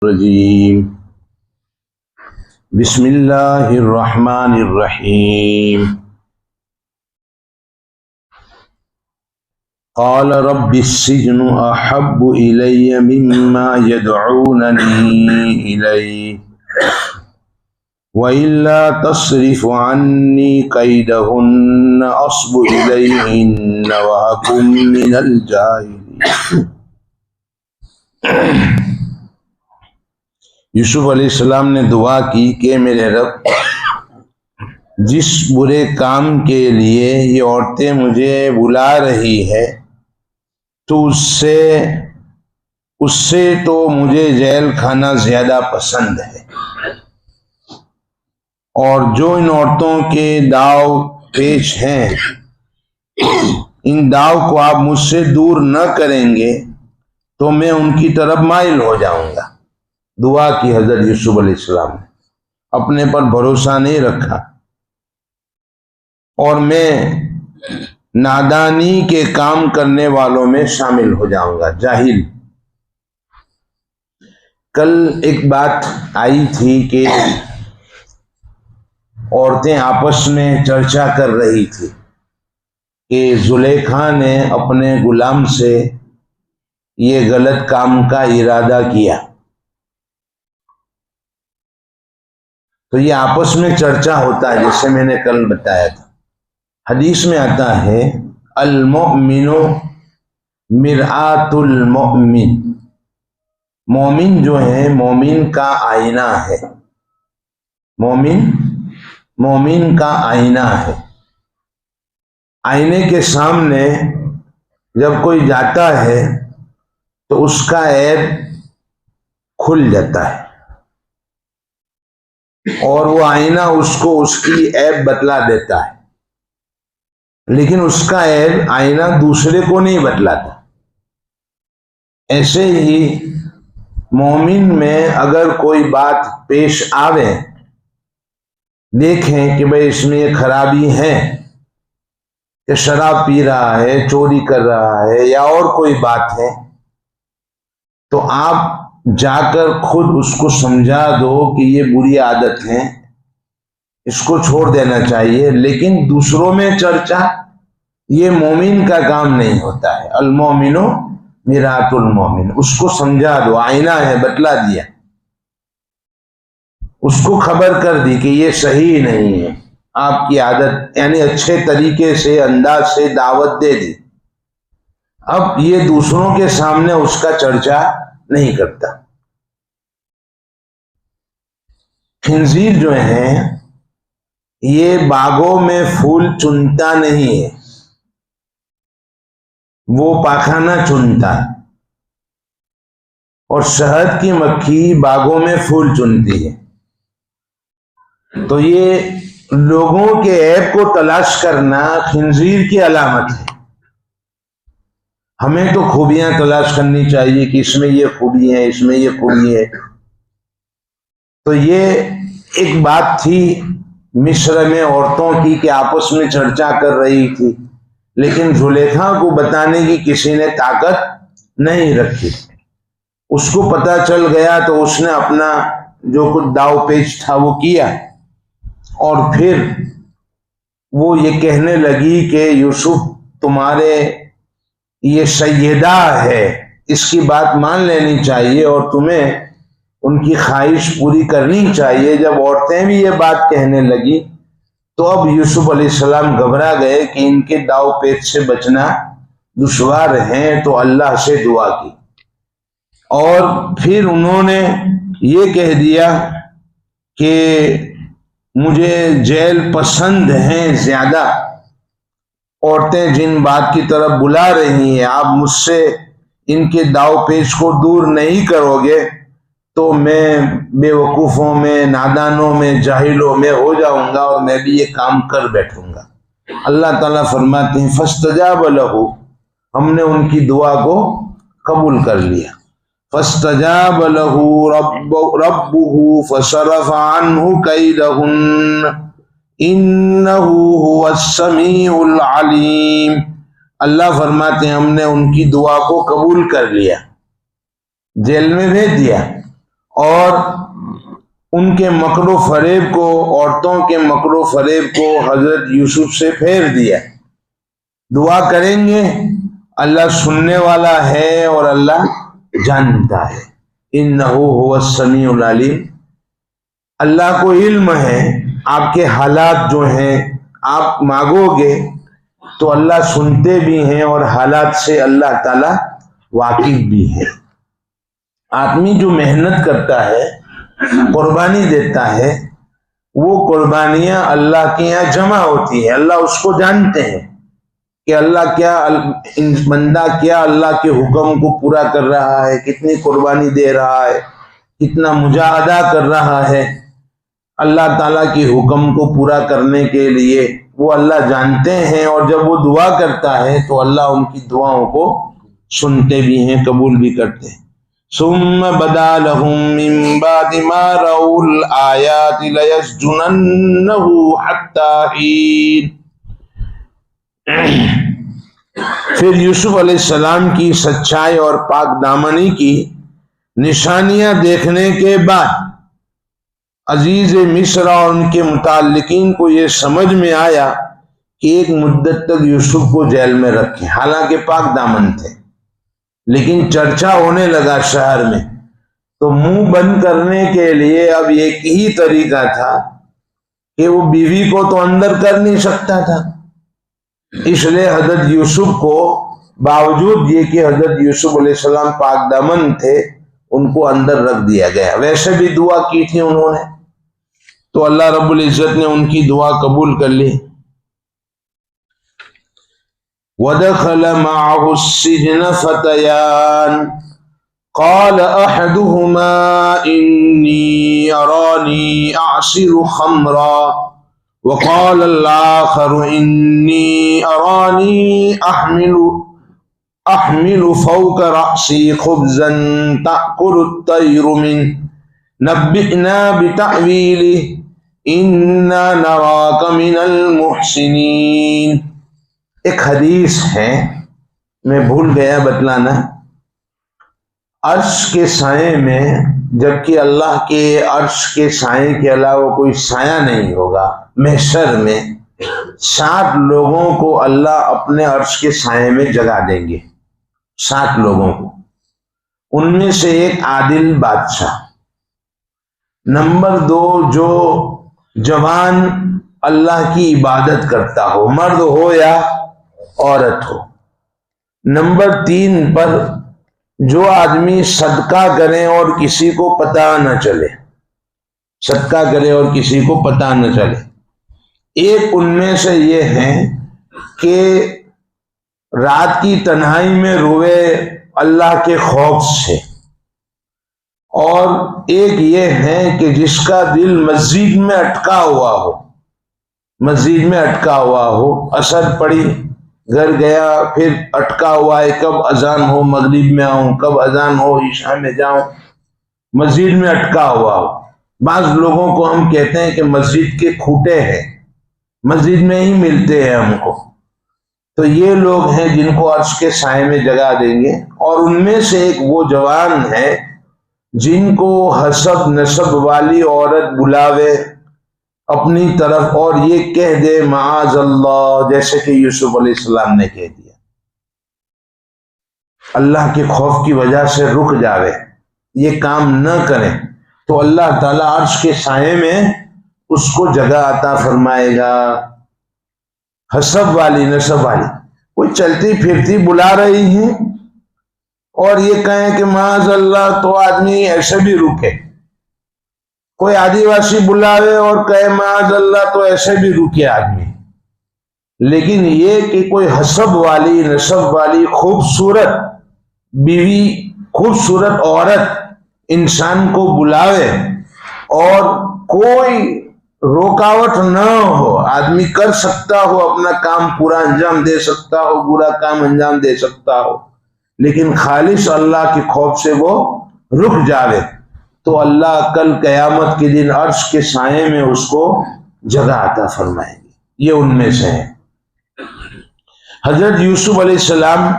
الرجیم بسم اللہ الرحمن الرحیم قال رب السجن احب الی مما يدعوننی الیہ وَإِلَّا تَصْرِفْ عَنِّي كَيْدَهُنَّ أَصْبُ إِلَيْهِنَّ وَأَكُن مِّنَ الْجَاهِلِينَ۔ یوسف علیہ السلام نے دعا کی کہ میرے رب، جس برے کام کے لیے یہ عورتیں مجھے بلا رہی ہے تو اس سے تو مجھے جیل کھانا زیادہ پسند ہے، اور جو ان عورتوں کے داؤ پیچ ہیں ان داؤ کو آپ مجھ سے دور نہ کریں گے تو میں ان کی طرف مائل ہو جاؤں گا۔ دعا کی حضرت یوسف علیہ السلام نے، اپنے پر بھروسہ نہیں رکھا، اور میں نادانی کے کام کرنے والوں میں شامل ہو جاؤں گا، جاہل۔ کل ایک بات آئی تھی کہ عورتیں آپس میں چرچا کر رہی تھی کہ زلیخا نے اپنے غلام سے یہ غلط کام کا ارادہ کیا، تو یہ آپس میں چرچا ہوتا ہے، جیسے میں نے کل بتایا تھا۔ حدیث میں آتا ہے المؤمن مرآت المؤمن، مومن جو ہے مومن کا آئینہ ہے، مومن کا آئینہ ہے۔ آئینے کے سامنے جب کوئی جاتا ہے تو اس کا عیب کھل جاتا ہے، اور وہ آئینہ اس کو اس کی عیب بتلا دیتا ہے، لیکن اس کا عیب آئینہ دوسرے کو نہیں بتلاتا۔ ایسے ہی مومن میں اگر کوئی بات پیش آوے، دیکھیں کہ بھئی اس میں یہ خرابی ہے کہ شراب پی رہا ہے، چوری کر رہا ہے، یا اور کوئی بات ہے، تو آپ جا کر خود اس کو سمجھا دو کہ یہ بری عادت ہے، اس کو چھوڑ دینا چاہیے۔ لیکن دوسروں میں چرچا یہ مومن کا کام نہیں ہوتا ہے۔ المومن مرآت المومن، اس کو سمجھا دو، آئینہ ہے، بتلا دیا، اس کو خبر کر دی کہ یہ صحیح نہیں ہے آپ کی عادت، یعنی اچھے طریقے سے انداز سے دعوت دے دی۔ اب یہ دوسروں کے سامنے اس کا چرچا نہیں کرتا۔ خنزیر جو ہے یہ باغوں میں پھول چنتا نہیں ہے، وہ پاخانہ چنتا ہے، اور شہد کی مکھی باغوں میں پھول چنتی ہے۔ تو یہ لوگوں کے عیب کو تلاش کرنا خنزیر کی علامت ہے۔ ہمیں تو خوبیاں تلاش کرنی چاہیے کہ اس میں یہ خوبی ہے، اس میں یہ خوبی ہے۔ تو یہ ایک بات تھی مصر میں عورتوں کی کہ آپس میں چرچا کر رہی تھی، لیکن زلیخا کو بتانے کی کسی نے طاقت نہیں رکھی۔ اس کو پتہ چل گیا تو اس نے اپنا جو کچھ داؤ پیچ تھا وہ کیا، اور پھر وہ یہ کہنے لگی کہ یوسف تمہارے یہ سیدہ ہے، اس کی بات مان لینی چاہیے اور تمہیں ان کی خواہش پوری کرنی چاہیے۔ جب عورتیں بھی یہ بات کہنے لگی تو اب یوسف علیہ السلام گھبرا گئے کہ ان کے داؤ پیچ سے بچنا دشوار ہے، تو اللہ سے دعا کی، اور پھر انہوں نے یہ کہہ دیا کہ مجھے جیل پسند ہیں زیادہ، عورتیں جن بات کی طرف بلا رہی ہیں، آپ مجھ سے ان کے داؤ پیچ کو دور نہیں کرو گے تو میں بے وقوفوں میں، نادانوں میں، جاہلوں میں ہو جاؤں گا، اور میں بھی یہ کام کر بیٹھوں گا۔ اللہ تعالیٰ فرماتے ہیں فاستجاب لہ، ہم نے ان کی دعا کو قبول کر لیا۔ فاستجاب لہ ربہ فصرف عنہ کیدہن انہ هو السمیع العلیم۔ اللہ فرماتے ہیں ہم نے ان کی دعا کو قبول کر لیا، جیل میں بھیج دیا، اور ان کے مکر و فریب کو، عورتوں کے مکر و فریب کو حضرت یوسف سے پھیر دیا۔ دعا کریں گے، اللہ سننے والا ہے اور اللہ جانتا ہے۔ انہ هو السمیع العلیم، اللہ کو علم ہے آپ کے حالات جو ہیں، آپ مانگو گے تو اللہ سنتے بھی ہیں اور حالات سے اللہ تعالی واقف بھی ہے۔ آدمی جو محنت کرتا ہے، قربانی دیتا ہے، وہ قربانیاں اللہ کے یہاں جمع ہوتی ہیں۔ اللہ اس کو جانتے ہیں کہ اللہ کیا، بندہ کیا اللہ کے حکم کو پورا کر رہا ہے، کتنی قربانی دے رہا ہے، کتنا مجاہدہ کر رہا ہے اللہ تعالیٰ کے حکم کو پورا کرنے کے لیے، وہ اللہ جانتے ہیں۔ اور جب وہ دعا کرتا ہے تو اللہ ان کی دعاؤں کو سنتے بھی ہیں، قبول بھی کرتے ہیں۔ ثم بدا لهم من بعد ما رأوا الآيات ليسجننه حتى حين۔ پھر یوسف علیہ السلام کی سچائی اور پاک دامنی کی نشانیاں دیکھنے کے بعد عزیز مصر اور ان کے متعلقین کو یہ سمجھ میں آیا کہ ایک مدت تک یوسف کو جیل میں رکھیں، حالانکہ پاک دامن تھے، لیکن چرچا ہونے لگا شہر میں، تو منہ بند کرنے کے لیے اب ایک ہی طریقہ تھا کہ وہ بیوی کو تو اندر کر نہیں سکتا تھا، اس لیے حضرت یوسف کو، باوجود یہ کہ حضرت یوسف علیہ السلام پاک دامن تھے، ان کو اندر رکھ دیا گیا۔ ویسے بھی دعا کی تھی انہوں نے، تو اللہ رب العزت نے ان کی دعا قبول کر لی۔ وَدَخَلَ مَعَهُ السِّجْنَ فَتَيَانِ قَالَ أَحَدُهُمَا إِنِّي أَرَانِي أَعْصِرُ خَمْرًا وَقَالَ الْآخَرُ إِنِّي أَرَانِي أَحْمِلُ فَوْقَ رَأْسِي خُبْزًا تَأْكُلُ الطَّيْرُ مِنْهُ نَبِّئْنَا بِتَأْوِيلِهِ إِنَّا نَرَاكَ مِنَ الْمُحْسِنِينَ۔ ایک حدیث ہے، میں بھول گیا بتلانا، عرش کے سائے میں، جبکہ اللہ کے عرش کے سائے کے علاوہ کوئی سایہ نہیں ہوگا، محشر میں 60 لوگوں کو اللہ اپنے عرش کے سائے میں جگہ دیں گے، 60 لوگوں کو، ان میں سے ایک عادل بادشاہ، نمبر 2 جو جوان اللہ کی عبادت کرتا ہو، مرد ہو یا عورت ہو، نمبر 3 پر جو آدمی صدقہ کرے اور کسی کو پتہ نہ چلے، صدقہ کرے اور کسی کو پتہ نہ چلے۔ ایک ان میں سے یہ ہے کہ رات کی تنہائی میں روئے اللہ کے خوف سے، اور ایک یہ ہے کہ جس کا دل مسجد میں اٹکا ہوا ہو، مسجد میں اٹکا ہوا ہو، اثر پڑی، گھر گیا، پھر اٹکا ہوا ہے، کب اذان ہو مغرب میں آؤں، کب اذان ہو عشاء میں جاؤں، مسجد میں اٹکا ہوا ہو۔ بعض لوگوں کو ہم کہتے ہیں کہ مسجد کے کھوٹے ہیں، مسجد میں ہی ملتے ہیں ہم کو، تو یہ لوگ ہیں جن کو عرش کے سائے میں جگہ دیں گے۔ اور ان میں سے ایک وہ جوان ہے جن کو حسب نسب والی عورت بلاوے اپنی طرف اور یہ کہہ دے معاذ اللہ، جیسے کہ یوسف علیہ السلام نے کہہ دیا، اللہ کے خوف کی وجہ سے رک جاوے، یہ کام نہ کریں، تو اللہ تعالیٰ عرش کے سائے میں اس کو جگہ عطا فرمائے گا۔ حسب والی، نسب والی، کوئی چلتی پھرتی بلا رہی ہیں اور یہ کہیں کہ معاذ اللہ، تو آدمی ایسے بھی رکے، کوئی آدیواسی بلاوے اور کہے معاذ اللہ، تو ایسے بھی رکے آدمی۔ لیکن یہ کہ کوئی حسب والی، نسب والی خوبصورت بیوی، خوبصورت عورت انسان کو بلاوے اور کوئی رکاوٹ نہ ہو، آدمی کر سکتا ہو، اپنا کام پورا انجام دے سکتا ہو، برا کام انجام دے سکتا ہو، لیکن خالص اللہ کے خوف سے وہ رک جاوے، تو اللہ کل قیامت کے دن عرش کے سائے میں اس کو جگہ عطا فرمائیں گے۔ یہ ان میں سے ہے۔ حضرت یوسف علیہ السلام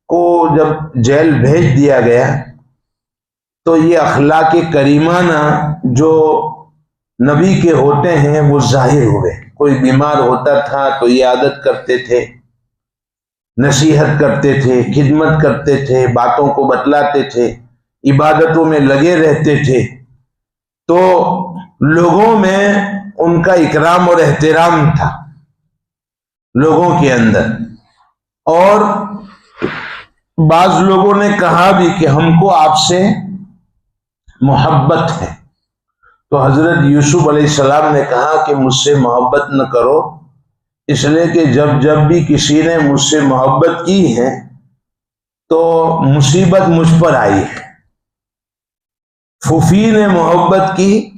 کو جب جیل بھیج دیا گیا تو یہ اخلاق کریمانہ جو نبی کے ہوتے ہیں وہ ظاہر ہوئے. کوئی بیمار ہوتا تھا تو یہ عادت کرتے تھے، نصیحت کرتے تھے، خدمت کرتے تھے، باتوں کو بتلاتے تھے، عبادتوں میں لگے رہتے تھے. تو لوگوں میں ان کا اکرام اور احترام تھا لوگوں کے اندر. اور بعض لوگوں نے کہا بھی کہ ہم کو آپ سے محبت ہے. تو حضرت یوسف علیہ السلام نے کہا کہ مجھ سے محبت نہ کرو، اس لیے کہ جب بھی کسی نے مجھ سے محبت کی ہے تو مصیبت مجھ پر آئی ہے. پھوپھی نے محبت کی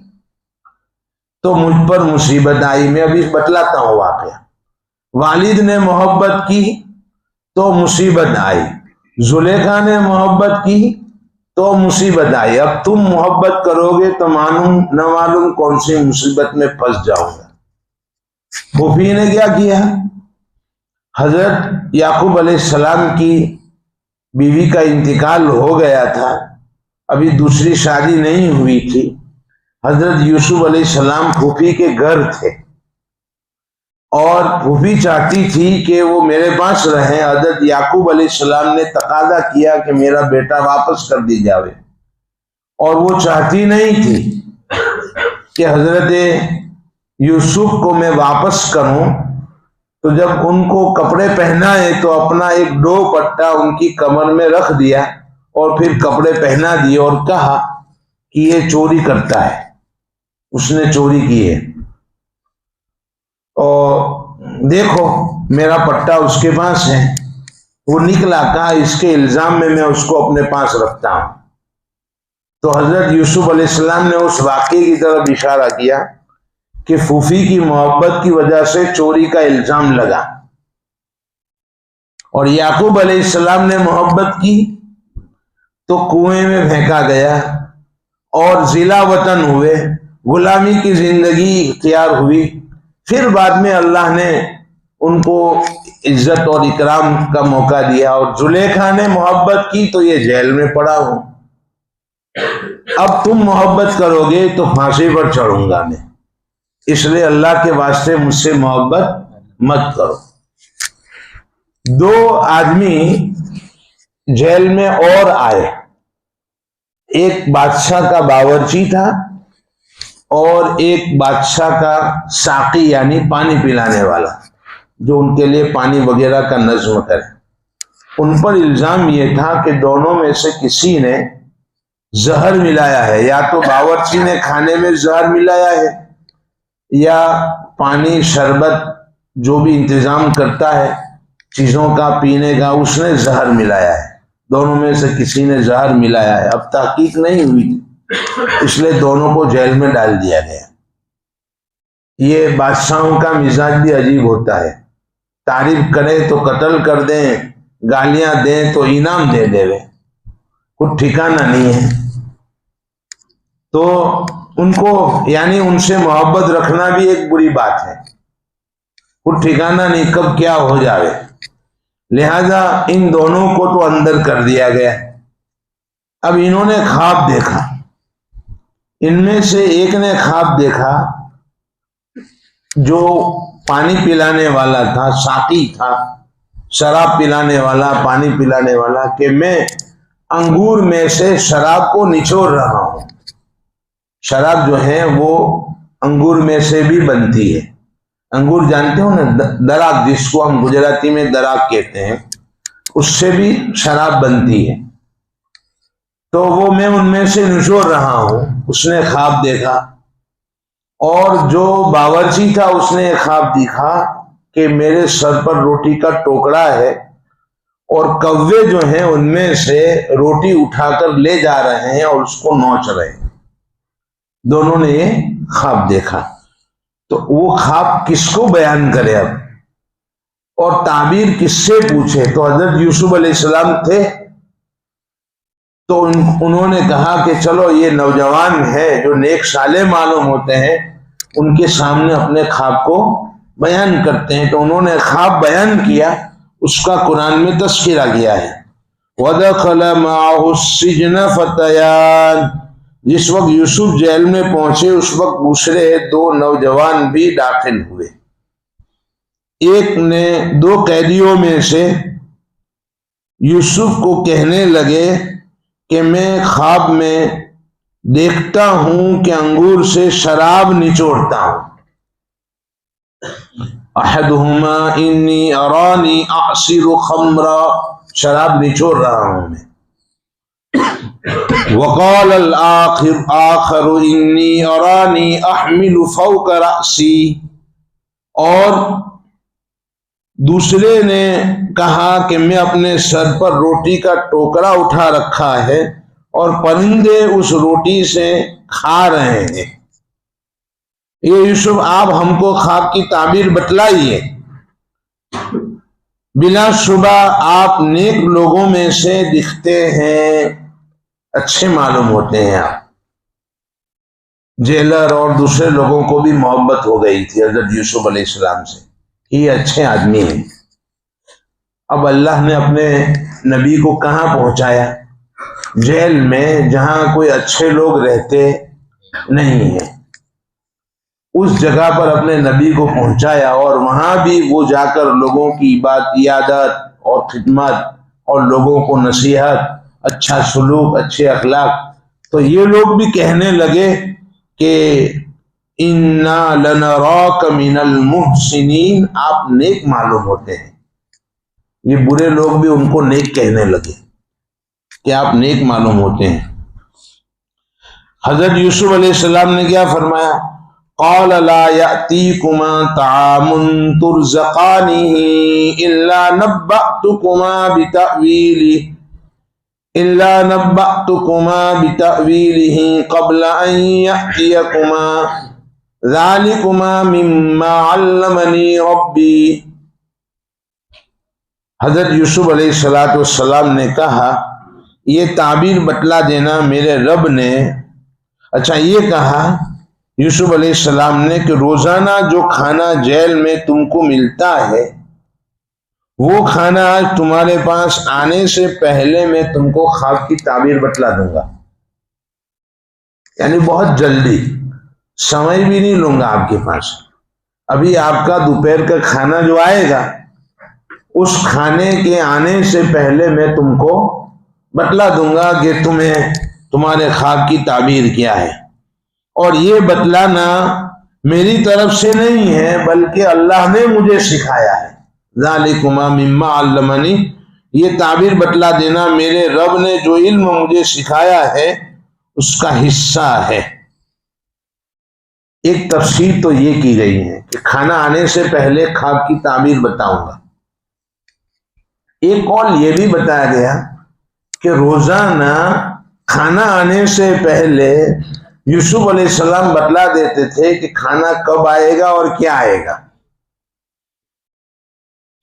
تو مجھ پر مصیبت آئی. میں ابھی بتلاتا ہوں واقعہ. والد نے محبت کی تو مصیبت آئی، زلیخا نے محبت کی تو مصیبت آئی. اب تم محبت کرو گے تو نہ معلوم کون سی مصیبت میں پھنس جاؤ گا. پھوپھی نے کیا کیا؟ حضرت یعقوب علیہ السلام کی بیوی کا انتقال ہو گیا تھا، ابھی دوسری شادی نہیں ہوئی تھی. حضرت یوسف علیہ السلام پھوپھی کے گھر تھے اور پھوپھی چاہتی تھی کہ وہ میرے پاس رہیں. حضرت یعقوب علیہ السلام نے تقاضا کیا کہ میرا بیٹا واپس کر دی جاوے، اور وہ چاہتی نہیں تھی کہ حضرت یوسف کو میں واپس کروں. تو جب ان کو کپڑے پہنائے تو اپنا ایک ڈو پٹا ان کی کمر میں رکھ دیا اور پھر کپڑے پہنا دیے اور کہا کہ یہ چوری کرتا ہے، اس نے چوری کی ہے، اور دیکھو میرا پٹا اس کے پاس ہے. وہ نکلا، کہا اس کے الزام میں اس کو اپنے پاس رکھتا ہوں. تو حضرت یوسف علیہ السلام نے اس واقعے کی طرف اشارہ کیا کہ پھوپھی کی محبت کی وجہ سے چوری کا الزام لگا، اور یعقوب علیہ السلام نے محبت کی تو کنویں میں پھینکا گیا اور ضلع وطن ہوئے، غلامی کی زندگی اختیار ہوئی. پھر بعد میں اللہ نے ان کو عزت اور اکرام کا موقع دیا. اور زلیخا نے محبت کی تو یہ جیل میں پڑا ہوں. اب تم محبت کرو گے تو پھانسی پر چڑھوں گا میں، اس لیے اللہ کے واسطے مجھ سے محبت مت کرو. دو آدمی جیل میں اور آئے. ایک بادشاہ کا باورچی تھا اور ایک بادشاہ کا ساقی یعنی پانی پلانے والا، جو ان کے لیے پانی وغیرہ کا نظم کرے. ان پر الزام یہ تھا کہ دونوں میں سے کسی نے زہر ملایا ہے، یا تو باورچی نے کھانے میں زہر ملایا ہے یا پانی شربت جو بھی انتظام کرتا ہے چیزوں کا پینے کا اس نے زہر ملایا ہے. دونوں میں سے کسی نے زہر ملایا ہے. اب تحقیق نہیں ہوئی اس لیے دونوں کو جیل میں ڈال دیا گیا. یہ بادشاہوں کا مزاج بھی عجیب ہوتا ہے، تعریف کریں تو قتل کر دیں، گالیاں دیں تو انعام دے دے، کچھ ٹھکانہ نہیں ہے. تو ان کو یعنی ان سے محبت رکھنا بھی ایک بری بات ہے، کچھ ٹھکانہ نہیں کب کیا ہو جاوے. لہذا ان دونوں کو تو اندر کر دیا گیا. اب انہوں نے خواب دیکھا. ان میں سے ایک نے خواب دیکھا جو پانی پلانے والا تھا، ساقی تھا، شراب پلانے والا، پانی پلانے والا، کہ میں انگور میں سے شراب کو نچوڑ رہا ہوں. شراب جو ہے وہ انگور میں سے بھی بنتی ہے. انگور جانتے ہو نا، دراک جس کو ہم گجراتی میں دراک کہتے ہیں، اس سے بھی شراب بنتی ہے. تو وہ میں ان میں سے نچوڑ رہا ہوں. اس نے خواب دیکھا. اور جو باورچی تھا اس نے خواب دیکھا کہ میرے سر پر روٹی کا ٹوکرا ہے اور کوے جو ہیں ان میں سے روٹی اٹھا کر لے جا رہے ہیں اور اس کو نوچ رہے ہیں. دونوں نے یہ خواب دیکھا. تو وہ خواب کس کو بیان کرے اب، اور تعبیر کس سے پوچھے؟ تو حضرت یوسف علیہ السلام تھے. تو انہوں نے کہا کہ چلو یہ نوجوان ہے جو نیک صالح معلوم ہوتے ہیں، ان کے سامنے اپنے خواب کو بیان کرتے ہیں. تو انہوں نے خواب بیان کیا، اس کا قرآن میں تذکرہ کیا ہے. وَدَخَلَ مَعَهُ السِّجْنَ فَتَيَانِ، جس وقت یوسف جیل میں پہنچے اس وقت دوسرے 2 نوجوان بھی داخل ہوئے۔ ایک نے 2 قیدیوں میں سے یوسف کو کہنے لگے کہ میں خواب میں دیکھتا ہوں کہ انگور سے شراب نچوڑتا ہوں۔ احدہما انی ارانی اعصر خمرا، شراب نچوڑ رہا ہوں میں۔ وقال الآخر انی ارانی احمل فوق رأسی، اور دوسرے نے کہا کہ میں اپنے سر پر روٹی کا ٹوکرا اٹھا رکھا ہے اور پرندے اس روٹی سے کھا رہے ہیں۔ یہ یوسف آپ ہم کو خواب کی تعبیر بتلائیے، بلا شبہ آپ نیک لوگوں میں سے دکھتے ہیں، اچھے معلوم ہوتے ہیں آپ۔ جیلر اور دوسرے لوگوں کو بھی محبت ہو گئی تھی حضرت یوسف علیہ السلام سے، یہ اچھے آدمی ہیں۔ اب اللہ نے اپنے نبی کو کہاں پہنچایا؟ جیل میں، جہاں کوئی اچھے لوگ رہتے نہیں ہیں، اس جگہ پر اپنے نبی کو پہنچایا، اور وہاں بھی وہ جا کر لوگوں کی عیادت اور خدمت اور لوگوں کو نصیحت، اچھا سلوک، اچھے اخلاق۔ تو یہ لوگ بھی کہنے لگے کہ اِنَّا لَنَرَاكَ مِنَ الْمُحْسِنِينَ، آپ نیک معلوم ہوتے ہیں۔ یہ برے لوگ بھی ان کو نیک کہنے لگے کہ آپ نیک معلوم ہوتے ہیں۔ حضرت یوسف علیہ السلام نے کیا فرمایا؟ قَالَ لَا يَأْتِيكُمَا طَعَامٌ تُرْزَقَانِهِ إِلَّا نَبَّأْتُكُمَا بِتَأْوِيلِهِ قَبْلَ أَن يَأْتِيَكُمَا ذَلِكُمَا مِمَّا عَلَّمَنِي رَبِّي۔ حضرت یوسف علیہ السلام نے کہا، یہ تعبیر بتلا دینا میرے رب نے۔ اچھا، یہ کہا یوسف علیہ السلام نے کہ روزانہ جو کھانا جیل میں تم کو ملتا ہے وہ کھانا آج تمہارے پاس آنے سے پہلے میں تم کو خواب کی تعبیر بتلا دوں گا، یعنی بہت جلدی، سمے بھی نہیں لوں گا آپ کے پاس۔ ابھی آپ کا دوپہر کا کھانا جو آئے گا، اس کھانے کے آنے سے پہلے میں تم کو بتلا دوں گا کہ تمہارے خواب کی تعبیر کیا ہے۔ اور یہ بتلانا میری طرف سے نہیں ہے بلکہ اللہ نے مجھے سکھایا ہے۔ ذالکما مما علمنی، یہ تعبیر بتلا دینا میرے رب نے جو علم مجھے سکھایا ہے اس کا حصہ ہے۔ ایک تفسیر تو یہ کی گئی ہے کہ کھانا آنے سے پہلے خواب کی تعبیر بتاؤں گا۔ ایک قول یہ بھی بتایا گیا کہ روزانہ کھانا آنے سے پہلے یوسف علیہ السلام بتلا دیتے تھے کہ کھانا کب آئے گا اور کیا آئے گا،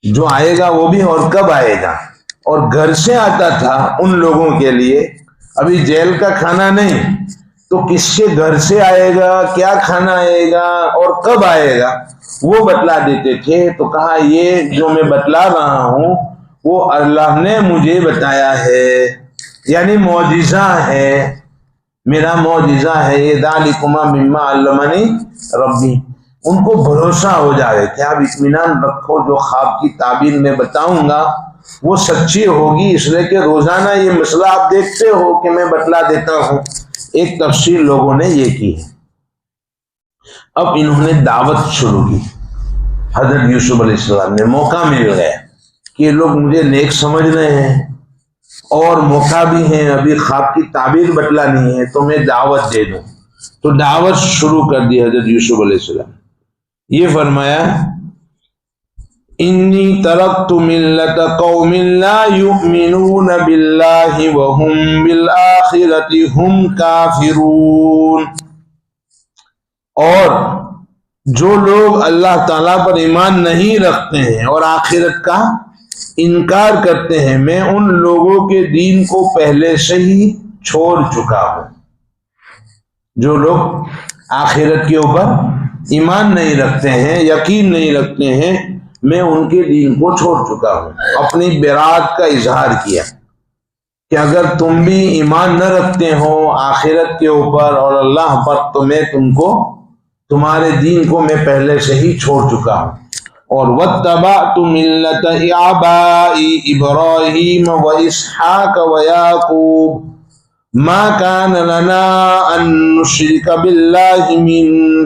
جو آئے گا وہ بھی اور کب آئے گا، اور گھر سے آتا تھا ان لوگوں کے لیے۔ ابھی جیل کا کھانا نہیں تو کس کے گھر سے آئے گا، کیا کھانا آئے گا اور کب آئے گا، وہ بتلا دیتے تھے۔ تو کہا یہ جو میں بتلا رہا ہوں وہ اللہ نے مجھے بتایا ہے، یعنی معجزہ ہے، میرا معجزہ ہے یہ۔ ذالکما مما علمنی ربی، ان کو بھروسہ ہو جائے کہ آپ اطمینان رکھو، جو خواب کی تعبیر میں بتاؤں گا وہ سچی ہوگی، اس لیے کہ روزانہ یہ مسئلہ آپ دیکھتے ہو کہ میں بتلا دیتا ہوں۔ ایک تفسیر لوگوں نے یہ کی ہے۔ اب انہوں نے دعوت شروع کی، حضرت یوسف علیہ السلام نے، موقع مل گیا کہ یہ لوگ مجھے نیک سمجھ رہے ہیں اور موقع بھی ہے، ابھی خواب کی تعبیر بتلانی ہے تو میں دعوت دے دوں۔ تو دعوت شروع کر دی حضرت یوسف علیہ السلام۔ یہ فرمایا انی ترکت ملت قوم لا یؤمنون باللہ وهم بالآخرۃ هم کافرون، اور جو لوگ اللہ تعالیٰ پر ایمان نہیں رکھتے ہیں اور آخرت کا انکار کرتے ہیں، میں ان لوگوں کے دین کو پہلے سے ہی چھوڑ چکا ہوں۔ جو لوگ آخرت کے اوپر ایمان نہیں رکھتے ہیں، یقین نہیں رکھتے ہیں، میں ان کے دین کو چھوڑ چکا ہوں، اپنی برات کا اظہار کیا۔ کہ اگر تم بھی ایمان نہ رکھتے ہو آخرت کے اوپر اور اللہ پر تو میں تم کو تمہارے دین کو میں پہلے سے ہی چھوڑ چکا ہوں. اور وَاتَّبَعْتُ مِلَّةَ آبَائِي إِبْرَاهِيمَ وَإِسْحَاقَ وَيَعْقُوبَ مَا كَانَ لَنَا أَن نُّشْرِكَ بِاللَّهِ مِن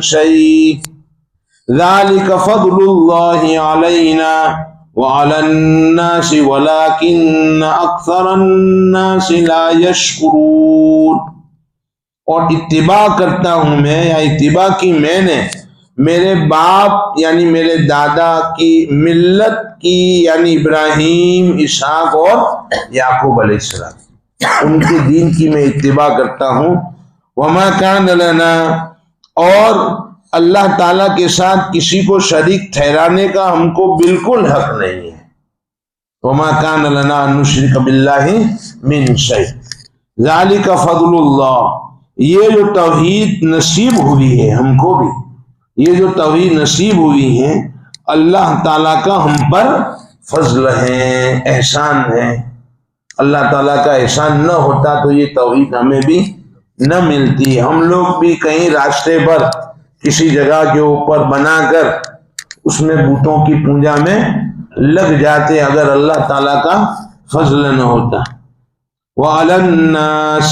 شَيْءٍ ذَلِكَ فَضْلُ اللَّهِ عَلَيْنَا وَعَلَى النَّاسِ وَلَكِنَّ أَكْثَرَ النَّاسِ لَا يَشْكُرُونَ. اور اتباع کرتا ہوں میں یا اتباع کی میں نے میرے باپ یعنی میرے دادا کی ملت کی یعنی ابراہیم اسحاق اور یعقوب علیہ السلام ان کے دین کی میں اتباع کرتا ہوں. وما کان لنا اور اللہ تعالیٰ کے ساتھ کسی کو شریک ٹھہرانے کا ہم کو بالکل حق نہیں ہے. وما کان لنا ان نشرک باللہ من شیء ذالک فضل اللہ. یہ جو توحید نصیب ہوئی ہے ہم کو بھی یہ جو توحید نصیب ہوئی ہے اللہ تعالیٰ کا ہم پر فضل ہے احسان ہے. اللہ تعالیٰ کا احسان نہ ہوتا تو یہ توحید ہمیں بھی نہ ملتی. ہم لوگ بھی کہیں راستے پر کسی جگہ کے اوپر بنا کر اس میں بتوں کی پوجا میں لگ جاتے اگر اللہ تعالیٰ کا فضل نہ ہوتا. وَعَلَى النَّاسِ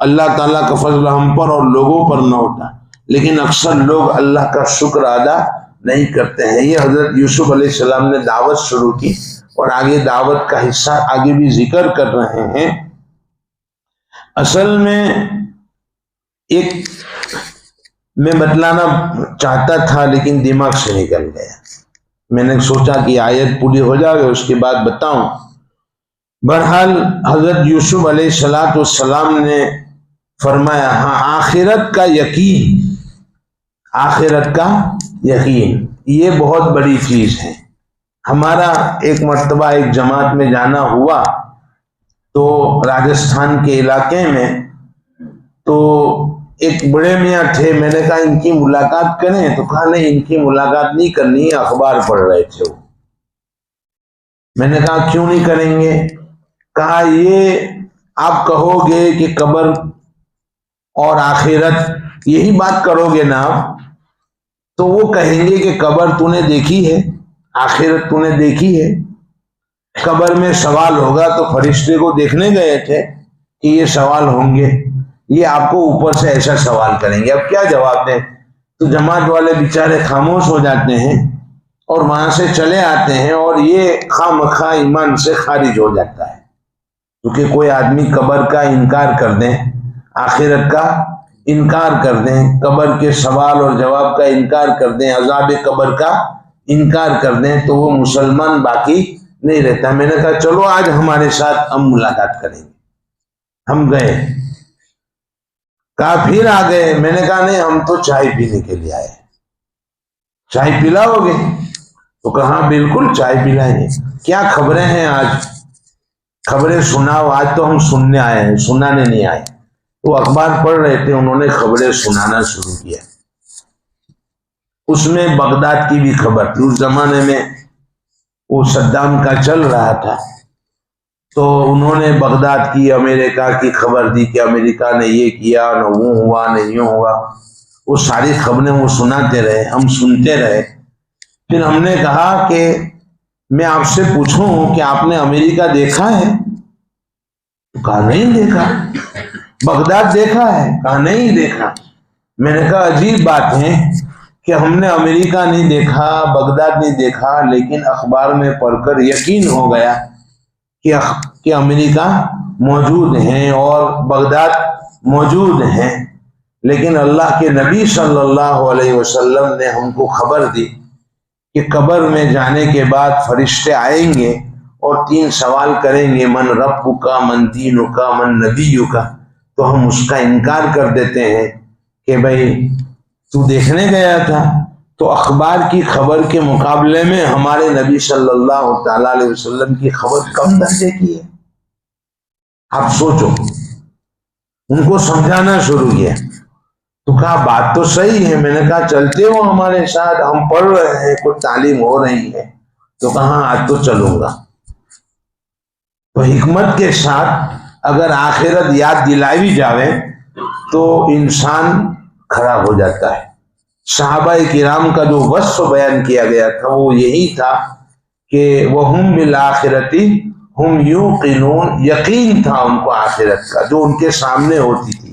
اللہ تعالیٰ کا فضل ہم پر اور لوگوں پر نہ ہوتا. لیکن اکثر لوگ اللہ کا شکر ادا نہیں کرتے ہیں. یہ حضرت یوسف علیہ السلام نے دعوت شروع کی اور آگے دعوت کا حصہ آگے بھی ذکر کر رہے ہیں. اصل میں ایک میں بتلانا چاہتا تھا لیکن دماغ سے نکل گیا. میں نے سوچا کہ آیت پوری ہو جائے اس کے بعد بتاؤں. بہرحال حضرت یوسف علیہ السلام نے فرمایا ہاں آخرت کا یقین یہ بہت بڑی چیز ہے. ہمارا ایک مرتبہ ایک جماعت میں جانا ہوا تو راجستھان کے علاقے میں تو ایک بڑے میاں تھے. میں نے کہا ان کی ملاقات کریں تو کہا نہیں ان کی ملاقات نہیں کرنی ہے. اخبار پڑھ رہے تھے وہ. میں نے کہا کیوں نہیں کریں گے؟ کہا یہ آپ کہو گے کہ قبر اور آخرت یہی بات کرو گے نا تو وہ کہیں گے کہ قبر تو نے دیکھی ہے آخرت تو نے دیکھی ہے. قبر میں سوال ہوگا تو فرشتے کو دیکھنے گئے تھے کہ یہ سوال ہوں گے. یہ آپ کو اوپر سے ایسا سوال کریں گے اب کیا جواب دیں. تو جماعت والے بیچارے خاموش ہو جاتے ہیں اور وہاں سے چلے آتے ہیں اور یہ خواہ ایمان سے خارج ہو جاتا ہے. کیونکہ کوئی آدمی قبر کا انکار کر دیں آخرت کا انکار کر دیں قبر کے سوال اور جواب کا انکار کر دیں عذاب قبر کا انکار کر دیں تو وہ مسلمان باقی نہیں رہتا. میں نے کہا چلو آج ہمارے ساتھ ہم ملاقات کریں گے. ہم گئے. کہا پھر آ گئے. میں نے کہا نہیں ہم تو چائے پینے کے لیے آئے. چائے پلاؤ گے؟ تو کہا بالکل چائے پلائیں گے. کیا خبریں ہیں آج؟ خبریں سناؤ. آج تو ہم سننے آئے ہیں سنانے نہیں آئے. وہ اخبار پڑھ رہے تھے انہوں نے خبریں سنانا شروع کیا. اس میں بغداد کی بھی خبر تھی. اس زمانے میں وہ صدام کا چل رہا تھا تو انہوں نے بغداد کی امریکہ کی خبر دی کہ امریکہ نے یہ کیا نہ وہ ہوا نہ یوں ہوا. وہ ساری خبریں وہ سناتے رہے ہم سنتے رہے. پھر ہم نے کہا کہ میں آپ سے پوچھوں کہ آپ نے امریکہ دیکھا ہے؟ تو کہا نہیں دیکھا. بغداد دیکھا ہے؟ کہا نہیں دیکھا. میں نے کہا عجیب بات ہے کہ ہم نے امریکہ نہیں دیکھا بغداد نہیں دیکھا لیکن اخبار میں پڑھ کر یقین ہو گیا کہ امریکہ موجود ہیں اور بغداد موجود ہیں. لیکن اللہ کے نبی صلی اللہ علیہ وسلم نے ہم کو خبر دی کہ قبر میں جانے کے بعد فرشتے آئیں گے اور 3 سوال کریں گے من ربک کا من دینک کا من نبیک کا. تو ہم اس کا انکار کر دیتے ہیں کہ بھائی تو دیکھنے گیا تھا. تو اخبار کی خبر کے مقابلے میں ہمارے نبی صلی اللہ تعالی علیہ وسلم کی خبر کم درجے کی ہے. آپ سوچو. ان کو سمجھانا شروع کیا تو کہا بات تو صحیح ہے. میں نے کہا چلتے ہو ہمارے ساتھ ہم پڑھ رہے ہیں کوئی تعلیم ہو رہی ہے. تو کہا آج تو چلوں گا. تو حکمت کے ساتھ اگر آخرت یاد دلائی بھی جاوے تو انسان خراب ہو جاتا ہے۔ صحابہ کرام کا جو وصف بیان کیا گیا تھا وہ یہی تھا کہ وَهُمْ بِالْآخِرَةِ ہم یوقنون، یقین تھا ان کو آخرت کا جو ان کے سامنے ہوتی تھی،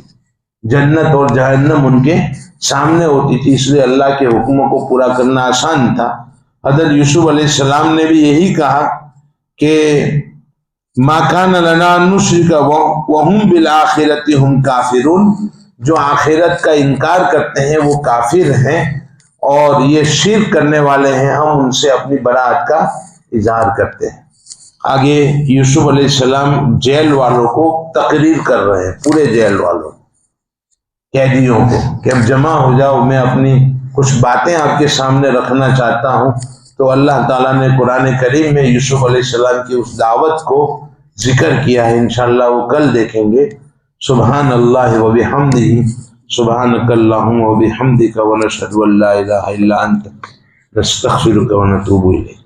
جنت اور جہنم ان کے سامنے ہوتی تھی، اس لیے اللہ کے حکموں کو پورا کرنا آسان تھا۔ حضرت یوسف علیہ السلام نے بھی یہی کہا کہ ما کان لنا ان نشرک وہم بالآخرۃ ہم کافرون، جو آخرت کا انکار کرتے ہیں وہ کافر ہیں اور یہ شرک کرنے والے ہیں، ہم ان سے اپنی براءت کا اظہار کرتے ہیں۔ آگے یوسف علیہ السلام جیل والوں کو تقریر کر رہے ہیں، پورے جیل والوں قیدیوں کو، کہ اب جمع ہو جاؤ، میں اپنی کچھ باتیں آپ کے سامنے رکھنا چاہتا ہوں۔ تو اللہ تعالیٰ نے قرآن کریم میں یوسف علیہ السلام کی اس دعوت کو ذکر کیا ہے، انشاءاللہ وہ کل دیکھیں گے۔ سبحان اللہ و بحمدہ، سبحانک اللہم و بحمدک، ونشہد ان لا الہ الا انت، نستغفرک و نتوب الیک۔